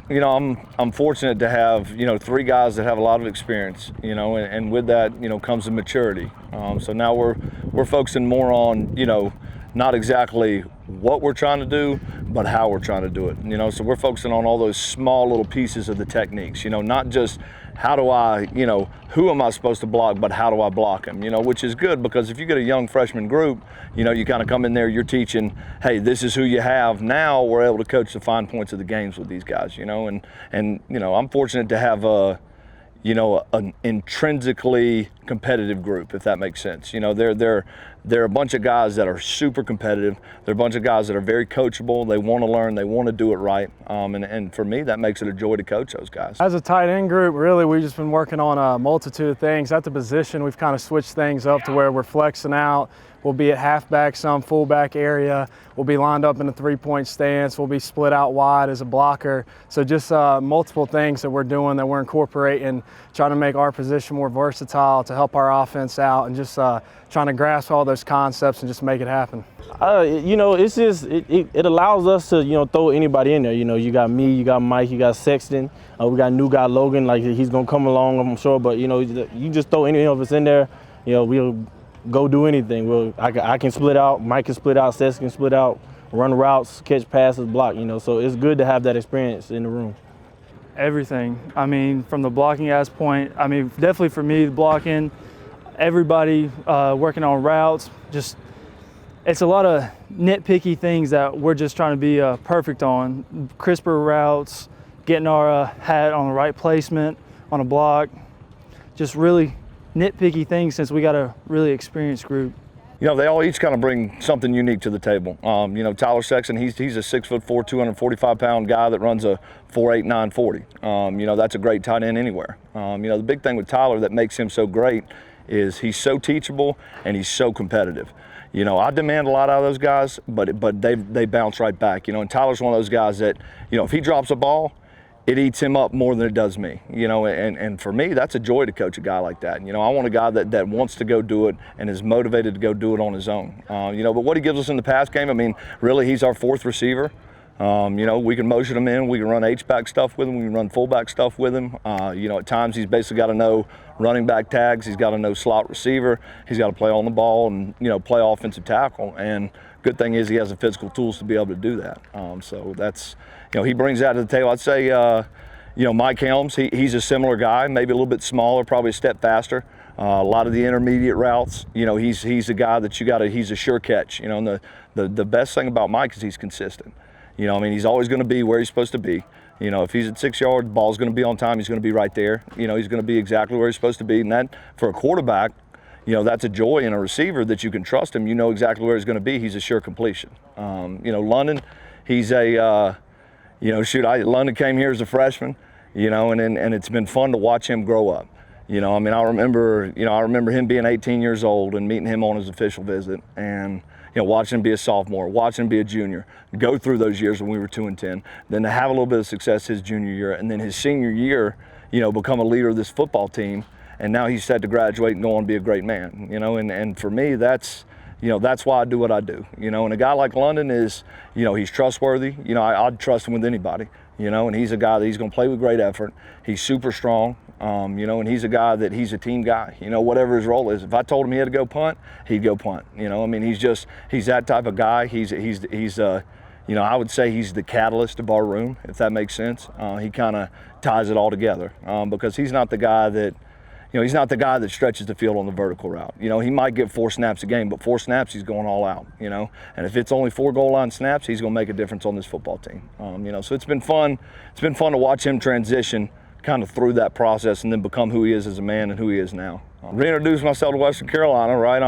You know, I'm fortunate to have, you know, 3 guys that have a lot of experience, you know, and with that, you know, comes the maturity. So now we're focusing more on, you know, not exactly what we're trying to do, but how we're trying to do it. You know, so we're focusing on all those small little pieces of the techniques, you know, not just how do I, you know, who am I supposed to block, but how do I block them, you know, which is good because if you get a young freshman group, you know, you kind of come in there, you're teaching, hey, this is who you have. Now we're able to coach the fine points of the games with these guys, you know, and you know, I'm fortunate to have you know, an intrinsically competitive group, if that makes sense. You know, they're a bunch of guys that are super competitive. They're a bunch of guys that are very coachable. They want to learn. They want to do it right. And for me, that makes it a joy to coach those guys. As a tight end group, really, we've just been working on a multitude of things. At the position, we've kind of switched things up to where we're flexing out. We'll be at halfback, some fullback area. We'll be lined up in a 3-point stance. We'll be split out wide as a blocker. So just multiple things that we're doing that we're incorporating, trying to make our position more versatile to help our offense out, and just trying to grasp all those concepts and just make it happen. You know, it's just it allows us to, you know, throw anybody in there. You know, you got me, you got Mike, you got Sexton. We got a new guy Logan. Like he's gonna come along, I'm sure. But you know, you just throw any of us in there. You know, we'll go do anything. I can split out, Mike can split out, Seth can split out, run routes, catch passes, block, you know. So it's good to have that experience in the room. Everything. I mean, from the blocking point, I mean, definitely for me, blocking, everybody working on routes, just it's a lot of nitpicky things that we're just trying to be perfect on. Crisper routes, getting our hat on the right placement on a block, just really nitpicky things since we got a really experienced group. You know, they all each kind of bring something unique to the table. You know, Tyler Sexton, he's a 6'4", 245-pound guy that runs a 4.8 940. You know, that's a great tight end anywhere. You know, the big thing with Tyler that makes him so great is he's so teachable and he's so competitive. You know, I demand a lot out of those guys, but they bounce right back. You know, and Tyler's one of those guys that, you know, if he drops a ball, it eats him up more than it does me, you know, and for me, that's a joy to coach a guy like that. You know, I want a guy that wants to go do it and is motivated to go do it on his own. You know, but what he gives us in the pass game, I mean, really, he's our 4th receiver. You know, we can motion him in, we can run H-back stuff with him, we can run fullback stuff with him. You know, at times he's basically got to know running back tags, he's got to know slot receiver, he's got to play on the ball and, you know, play offensive tackle. And good thing is he has the physical tools to be able to do that. So that's, you know, he brings that to the table. I'd say, you know, Mike Helms, he's a similar guy, maybe a little bit smaller, probably a step faster. A lot of the intermediate routes, you know, he's a guy that he's a sure catch. You know, and the best thing about Mike is he's consistent. You know, I mean, he's always going to be where he's supposed to be. You know, if he's at 6 yards, the ball's going to be on time, he's going to be right there. You know, he's going to be exactly where he's supposed to be. And that, for a quarterback, you know, that's a joy in a receiver that you can trust him. You know exactly where he's going to be. He's a sure completion. You know, London, he's a, you know, London came here as a freshman, you know, and it's been fun to watch him grow up. You know, I mean, I remember him being 18 years old and meeting him on his official visit, and, you know, watching him be a sophomore, watching him be a junior, go through those years when we were 2-10, then to have a little bit of success his junior year, and then his senior year, you know, become a leader of this football team, and now he's set to graduate and go on and be a great man, you know, and for me, that's, you know, that's why I do what I do, you know, and a guy like London is, you know, he's trustworthy, you know, I'd trust him with anybody, you know, and he's a guy that he's going to play with great effort, he's super strong, you know, and he's a guy that he's a team guy, you know, whatever his role is. If I told him he had to go punt, he'd go punt, you know, I mean, he's that type of guy. He's you know, I would say he's the catalyst of our room, if that makes sense. He kind of ties it all together because he's not the guy that, you know, he's not the guy that stretches the field on the vertical route. You know, he might get 4 snaps a game, but 4 snaps, he's going all out, you know. And if it's only 4 goal line snaps, he's going to make a difference on this football team. You know, so it's been fun. It's been fun to watch him transition kind of through that process and then become who he is as a man and who he is now. Reintroduce myself to Western Carolina, right?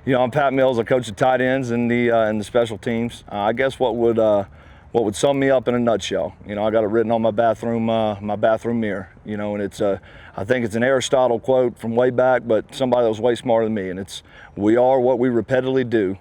You know, I'm Pat Mills. I coach the tight ends and the special teams. I guess what would sum me up in a nutshell, you know, I got it written on my bathroom mirror, you know, and it's I think it's an Aristotle quote from way back, but somebody that was way smarter than me, and it's, we are what we repeatedly do.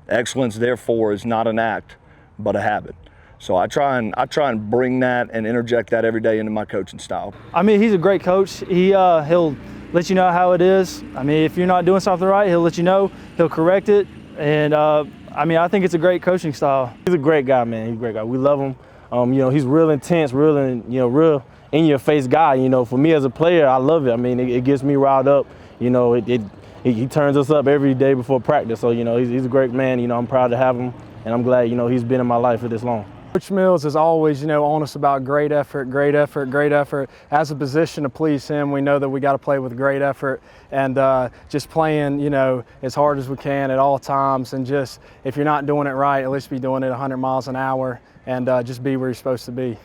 Excellence, therefore, is not an act, but a habit. So I try and bring that and interject that every day into my coaching style. I mean, he's a great coach. He'll let you know how it is. I mean, if you're not doing something right, he'll let you know. He'll correct it. And I mean, I think it's a great coaching style. He's a great guy, man. He's a great guy. We love him. You know, he's real intense, real in your face guy. You know, for me as a player, I love it. I mean, it gets me riled up. You know, he turns us up every day before practice. So, you know, he's a great man. You know, I'm proud to have him, and I'm glad, you know, he's been in my life for this long. Coach Mills is always, you know, on us about great effort, great effort, great effort. As a position to please him, we know that we got to play with great effort and just playing, you know, as hard as we can at all times. And just, if you're not doing it right, at least be doing it 100 miles an hour and just be where you're supposed to be.